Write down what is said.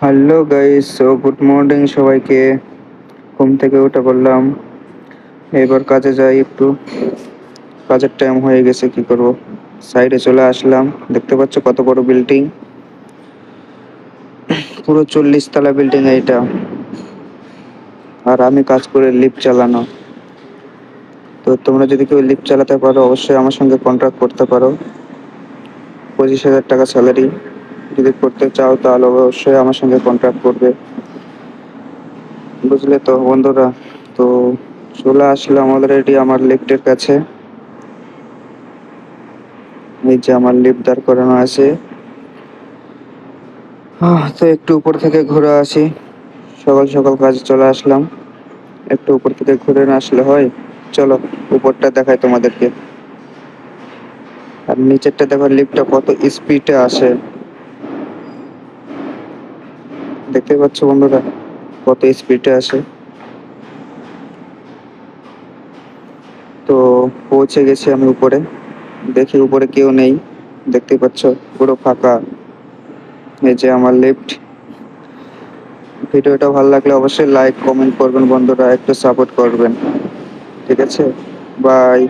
Hello guys, good morning সবাইকে। ঘুম থেকে উঠে বললাম এবার কাজে যাই একটু। কাজের টাইম হয়ে গেছে, কি করব। সাইডে চলে আসলাম, দেখতে পাচ্ছ কত বড় বিল্ডিং, পুরো 40 তলা বিল্ডিং এইটা। আর আমি কাজ করে লিফট চালানো। তো তোমরা যদি কেউ লিফট চালাতে পারো অবশ্যই আমার সঙ্গে কন্ট্রাক্ট করতে পারো। 25,000 টাকা স্যালারি। যদি করতে চাও তাহলে অবশ্যই আমার সঙ্গে কন্ট্রাক্ট করবে, বুঝলে তো বন্ধুরা। তো চলে আসলাম অলরেডি আমার লিফটের কাছে। এই যে আমার লিফট দাঁড় করানো আছে। তো একটু উপর থেকে ঘুরে আসি। সকাল সকাল কাজে চলে আসলাম, একটু উপর থেকে ঘুরে না আসলে হয়। চলো উপরটা দেখাই তোমাদেরকে। আর নিচেরটা দেখো, লিফটটা কত স্পিডে আসে, দেখতে পাচ্ছ বন্ধুরা, কত স্পিডে আসে। তো পৌঁছে গেছি আমি উপরে। দেখি উপরে কেউ নেই, দেখতে পাচ্ছ পুরো ফাঁকা। এই যে আমার লিফট। ভিডিওটা ভালো লাগলে অবশ্যই লাইক কমেন্ট করবেন বন্ধুরা, একটু সাপোর্ট করবেন। ঠিক আছে, বাই।